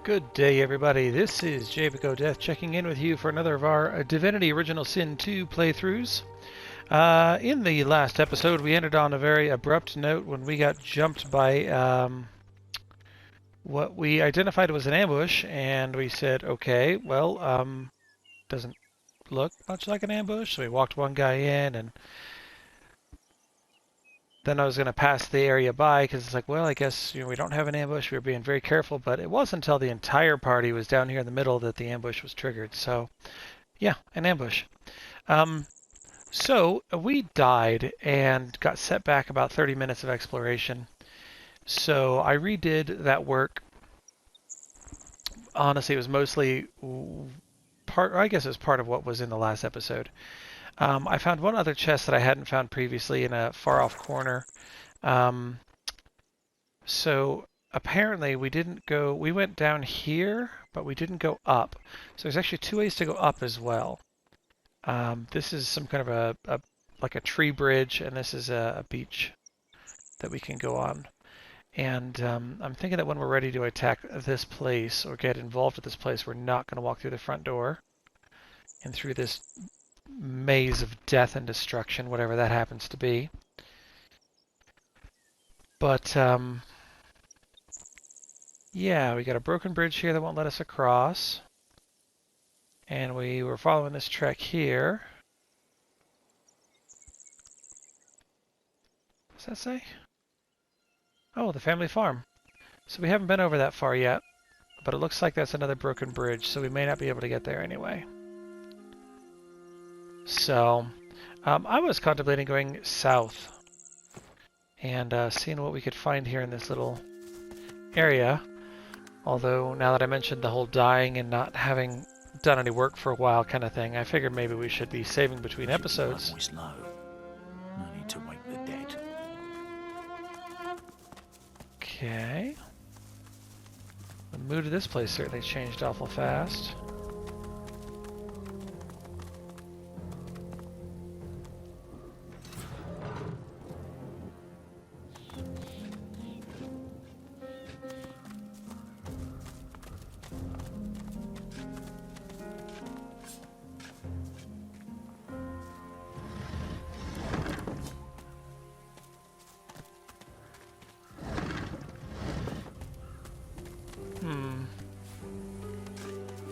Good day, everybody. This is Japic Death checking in with you for another of our Divinity Original Sin 2 playthroughs. In the last episode, we ended on a very abrupt note when we got jumped by what we identified was an ambush, and we said, okay, well, doesn't look much like an ambush, so we walked one guy in, and then I was going to pass the area by because it's like, well, I guess we don't have an ambush. We were being very careful, but it wasn't until the entire party was down here in the middle that the ambush was triggered. So, yeah, an ambush. So we died and got set back about 30 minutes of exploration. So I redid that work. Honestly, it was mostly part, or I guess it was part of what was in the last episode. I found one other chest that I hadn't found previously in a far-off corner. So apparently we went down here, but we didn't go up. So there's actually two ways to go up as well. This is some kind of like a tree bridge, and this is a beach that we can go on. And I'm thinking that when we're ready to attack this place or get involved with this place, we're not going to walk through the front door and through this maze of death and destruction, whatever that happens to be. But yeah, we got a broken bridge here that won't let us across. And we were following this trek here. What does that say? Oh, the family farm. So we haven't been over that far yet, but it looks like that's another broken bridge, so we may not be able to get there anyway. So, I was contemplating going south and seeing what we could find here in this little area. Although, now that I mentioned the whole dying and not having done any work for a while kind of thing, I figured maybe we should be saving between episodes. No need to wake the dead. Okay. The mood of this place certainly changed awful fast.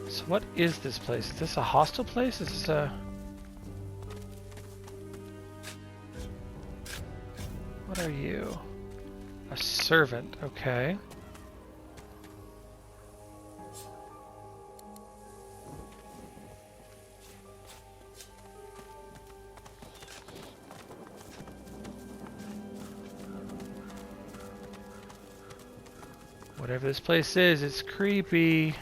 So what is this place? Is this a hostile place? Is this a... What are you? A servant, okay. Whatever this place is, it's creepy.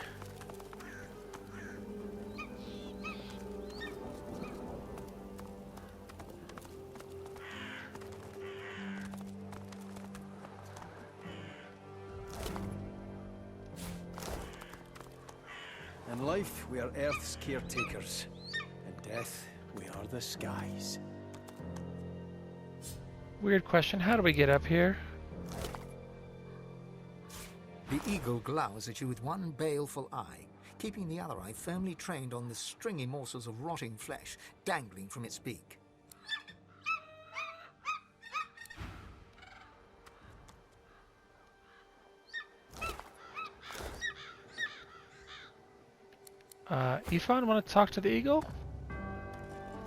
In life, we are Earth's caretakers. In death, we are the skies. Weird question. How do we get up here? The eagle glowers at you with one baleful eye, keeping the other eye firmly trained on the stringy morsels of rotting flesh dangling from its beak. Ifan, want to talk to the eagle?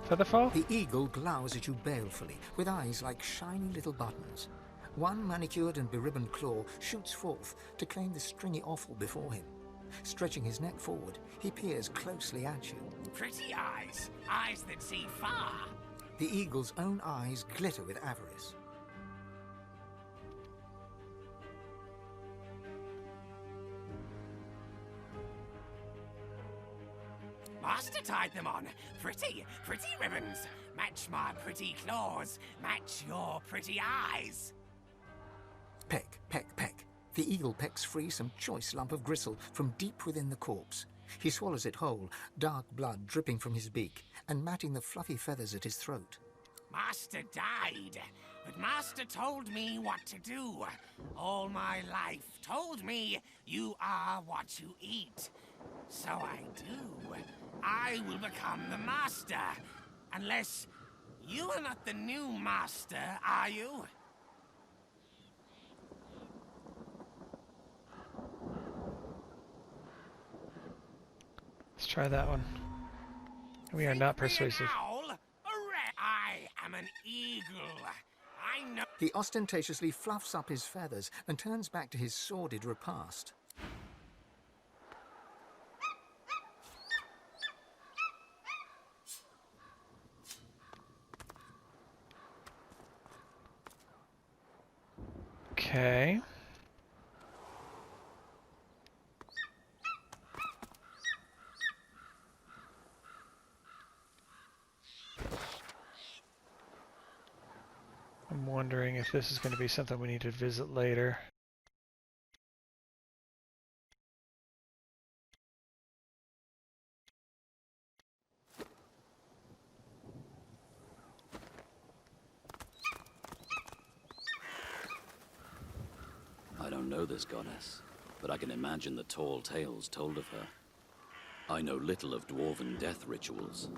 Featherfall? The eagle glowers at you balefully, with eyes like shiny little buttons. One manicured and beribboned claw shoots forth to claim the stringy offal before him. Stretching his neck forward, he peers closely at you. Pretty eyes, eyes that see far. The eagle's own eyes glitter with avarice. Master tied them on. Pretty ribbons. Match my pretty claws. Match your pretty eyes. Peck, peck, peck. The eagle pecks free some choice lump of gristle from deep within the corpse. He swallows it whole, dark blood dripping from his beak, and matting the fluffy feathers at his throat. Master died, but Master told me what to do. All my life told me you are what you eat. So I do. I will become the master. Unless you are not the new master, are you? Let's try that one. We are not persuasive. I am an eagle. I know. He ostentatiously fluffs up his feathers and turns back to his sordid repast. Okay. I'm wondering if this is going to be something we need to visit later. I don't know this goddess, but I can imagine the tall tales told of her. I know little of dwarven death rituals.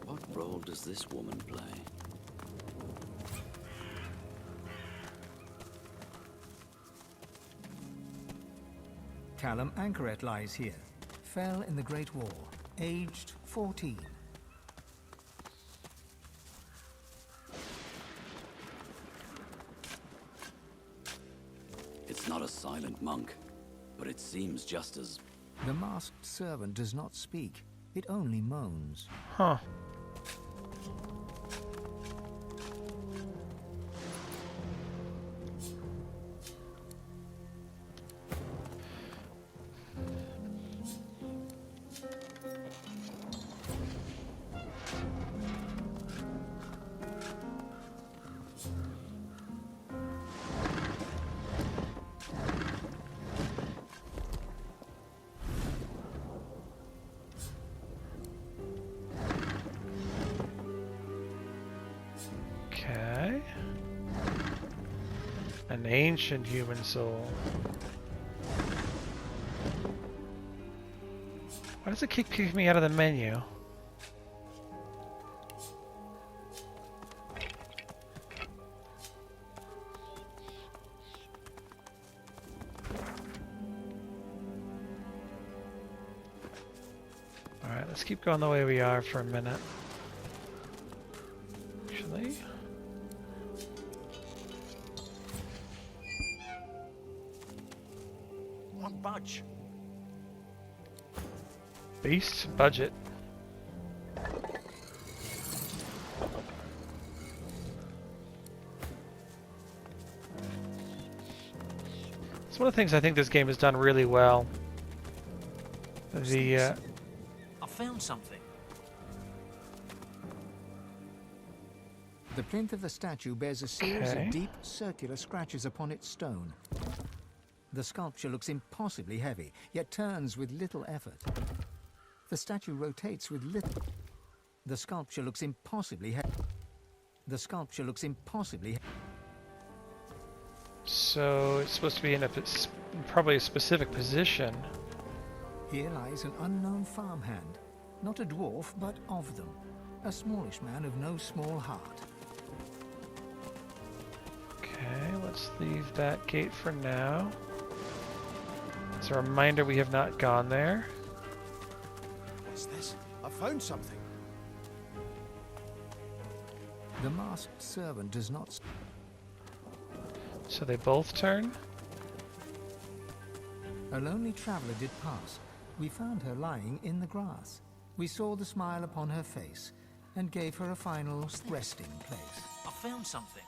What role does this woman play? Callum Anchoret lies here. Fell in the Great War, aged 14. It's not a silent monk, but it seems just as... The masked servant does not speak. It only moans. Huh. Okay. An ancient human soul. Why does it keep kicking me out of the menu? Alright, let's keep going the way we are for a minute. Actually... Won't budge. Beast budget. It's one of the things I think this game has done really well. I found something. The plinth of the statue bears a series Okay. of deep, circular scratches upon its stone. The sculpture looks impossibly heavy, yet turns with little effort. The statue rotates with little... The sculpture looks impossibly heavy. The sculpture looks impossibly heavy. So it's supposed to be in probably a specific position. Here lies an unknown farmhand. Not a dwarf, but of them. A smallish man of no small heart. Okay, let's leave that gate for now. As a reminder, we have not gone there. What's this? I found something. The masked servant does not... So they both turn? A lonely traveller did pass. We found her lying in the grass. We saw the smile upon her face and gave her a final resting place. I found something.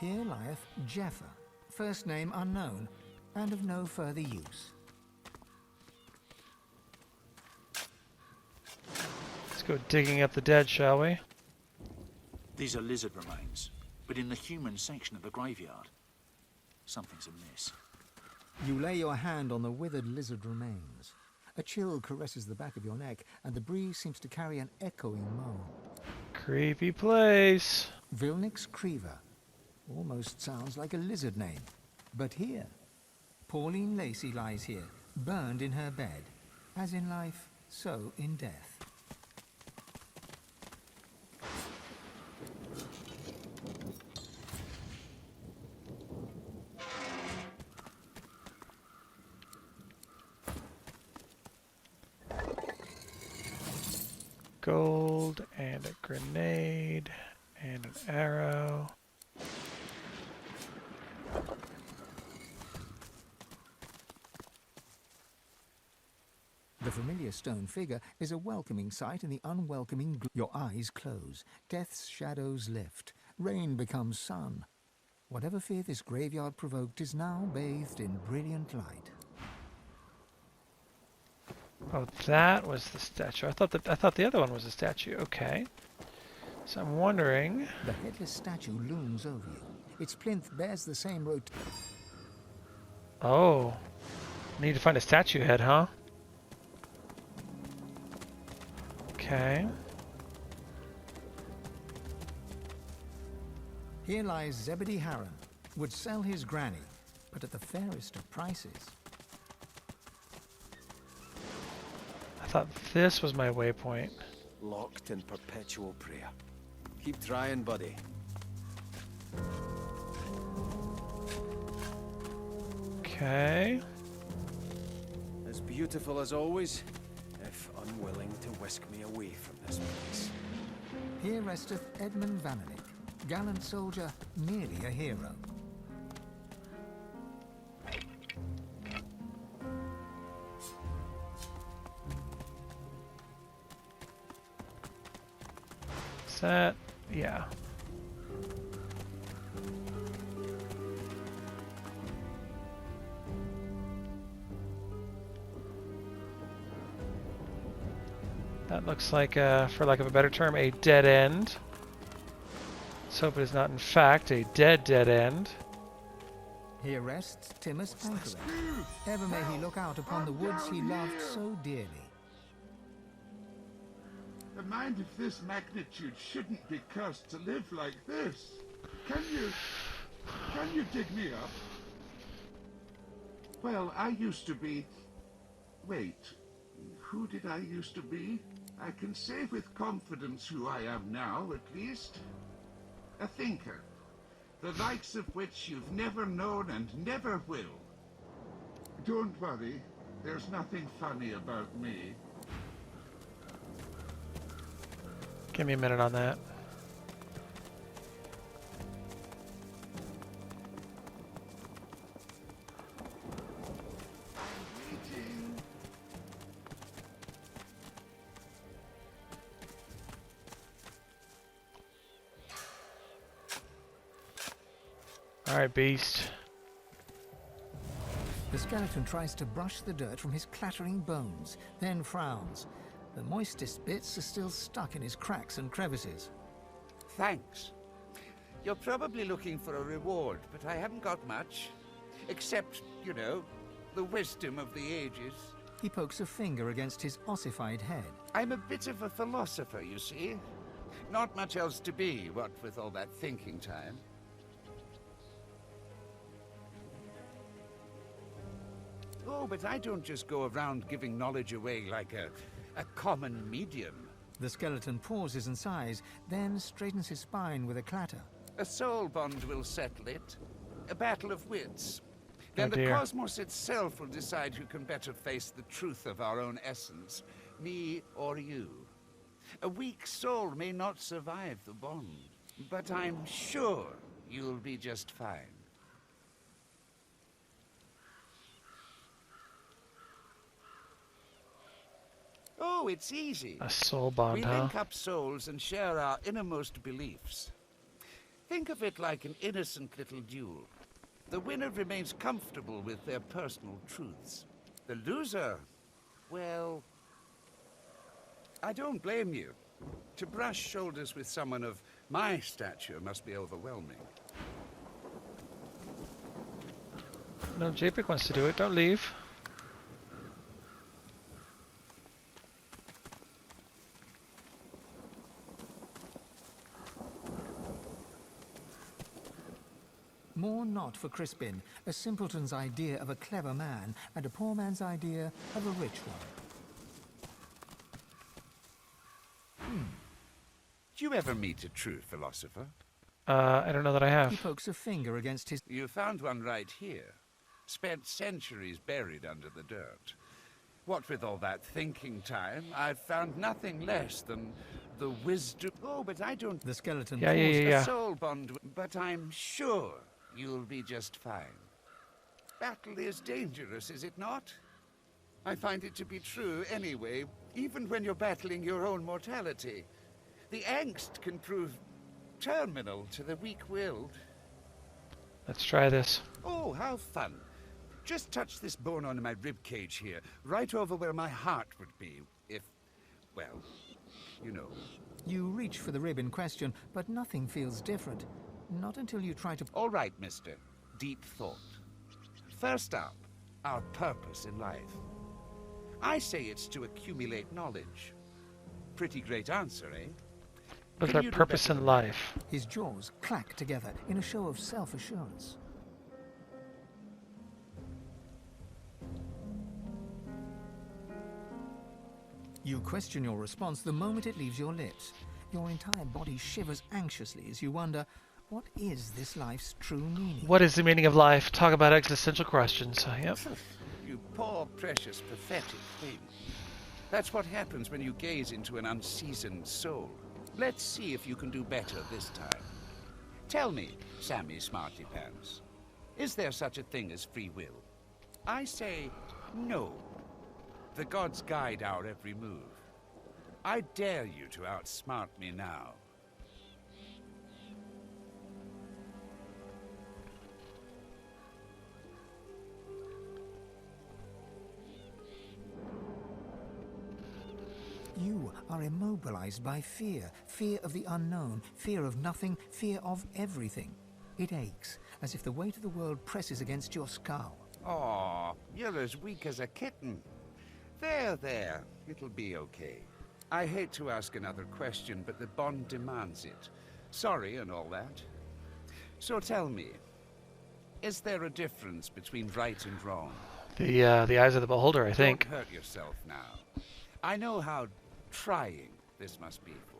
Here lieth Jeffer, first name unknown, and of no further use. Let's go digging up the dead, shall we? These are lizard remains, but in the human section of the graveyard. Something's amiss. You lay your hand on the withered lizard remains. A chill caresses the back of your neck, and the breeze seems to carry an echoing moan. Creepy place. Vilnix Creever. Almost sounds like a lizard name. But here, Pauline Lacey lies here, burned in her bed. As in life, so in death. Gold and a grenade and an arrow. The familiar stone figure is a welcoming sight in the unwelcoming Your eyes close. Death's shadows lift. Rain becomes sun. Whatever fear this graveyard provoked is now bathed in brilliant light. Oh, that was the statue. I thought the other one was a statue. Okay. So I'm wondering. The headless statue looms over you. Its plinth bears the same Oh. Need to find a statue head, huh? Okay. Here lies Zebedee Harron. Would sell his granny, but at the fairest of prices. I thought this was my waypoint. Locked in perpetual prayer. Keep trying, buddy. Okay. As beautiful as always, if unwilling to whisk me away from this place. Here resteth Edmund Vannick, gallant soldier, nearly a hero. Is that? Yeah. That looks like, for lack of a better term, a dead end. Let's hope it is not, in fact, a dead end. Here rests Timus Anchoret. Ever may he look out upon the woods he loved so dearly. A mind of this magnitude shouldn't be cursed to live like this. Can you dig me up? Well, I used to be... Wait, who did I used to be? I can say with confidence who I am now, at least. A thinker. The likes of which you've never known and never will. Don't worry, there's nothing funny about me. Give me a minute on that. Alright, beast. The skeleton tries to brush the dirt from his clattering bones, then frowns. The moistest bits are still stuck in his cracks and crevices. Thanks. You're probably looking for a reward, but I haven't got much. Except, you know, the wisdom of the ages. He pokes a finger against his ossified head. I'm a bit of a philosopher, you see. Not much else to be, what with all that thinking time. Oh, but I don't just go around giving knowledge away like a common medium. The skeleton pauses and sighs, then straightens his spine with a clatter. A soul bond will settle it. A battle of wits. Then Oh, the dear. cosmos itself will decide who can better face the truth of our own essence, me or you. A weak soul may not survive the bond, but I'm sure you'll be just fine. Oh, it's easy. A soul bond, We huh? link up souls and share our innermost beliefs. Think of it like an innocent little duel. The winner remains comfortable with their personal truths. The loser, well, I don't blame you. To brush shoulders with someone of my stature must be overwhelming. No, Japic wants to do it. Don't leave. more not for Crispin, a simpleton's idea of a clever man and a poor man's idea of a rich one. Did you ever meet a true philosopher? I don't know that I He have. pokes a finger against his... You found one right here. Spent centuries buried under the dirt. What with all that thinking time, I've found nothing less than the wisdom... Oh, but I don't... The skeleton Yeah, yeah, paused. yeah, yeah. A soul bond, but I'm sure you'll be just fine. Battle is dangerous, is it not? I find it to be true anyway, even when you're battling your own mortality. The angst can prove terminal to the weak-willed. Let's try this. Oh, how fun. Just touch this bone on my rib cage here, right over where my heart would be, if, well, you know. You reach for the rib in question, but nothing feels different. Not until you try to... All right, mister. Deep thought. First up, our purpose in life. I say it's to accumulate knowledge. Pretty great answer, eh? What's Can our you do purpose better in than life? His jaws clack together in a show of self-assurance. You question your response the moment it leaves your lips. Your entire body shivers anxiously as you wonder, what is this life's true meaning? What is the meaning of life? Talk about existential questions. Yep. You poor, precious, pathetic thing. That's what happens when you gaze into an unseasoned soul. Let's see if you can do better this time. Tell me, Sammy Smarty Pants, is there such a thing as free will? I say no. The gods guide our every move. I dare you to outsmart me now. You are immobilized by fear. Fear of the unknown, fear of nothing, fear of everything. It aches, as if the weight of the world presses against your skull. Aw, you're as weak as a kitten. There, it'll be okay. I hate to ask another question, but the bond demands it. Sorry and all that. So tell me, is there a difference between right and wrong? The eyes of the beholder, I think. Don't hurt yourself now. I know how trying this must be for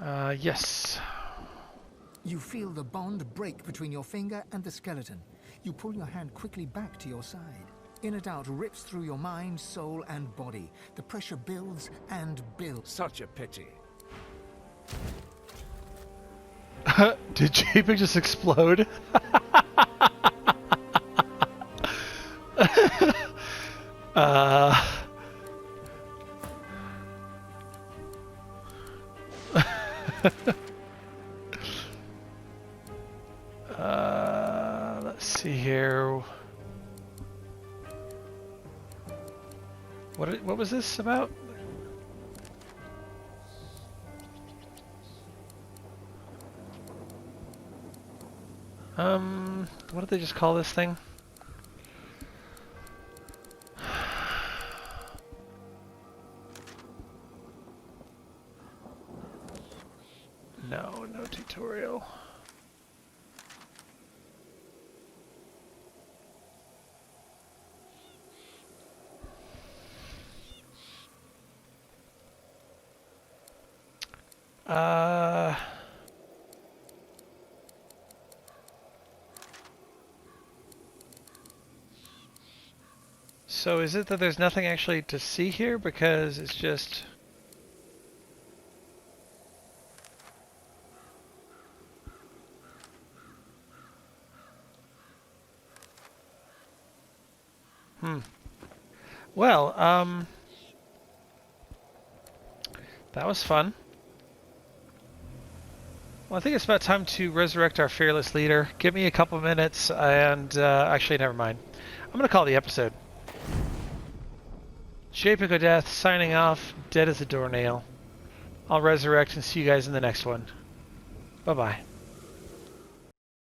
you. Yes. You feel the bond break between your finger and the skeleton. You pull your hand quickly back to your side. Inner doubt rips through your mind, soul, and body. The pressure builds and builds. Such a pity. Did Japic just explode? Let's see here. What was this about? What did they just call this thing? No tutorial. So is it that there's nothing actually to see here because it's just... Well, that was fun. Well, I think it's about time to resurrect our fearless leader. Give me a couple minutes and, actually, never mind. I'm going to call the episode. Japic of Death, signing off, dead as a doornail. I'll resurrect and see you guys in the next one. Bye-bye.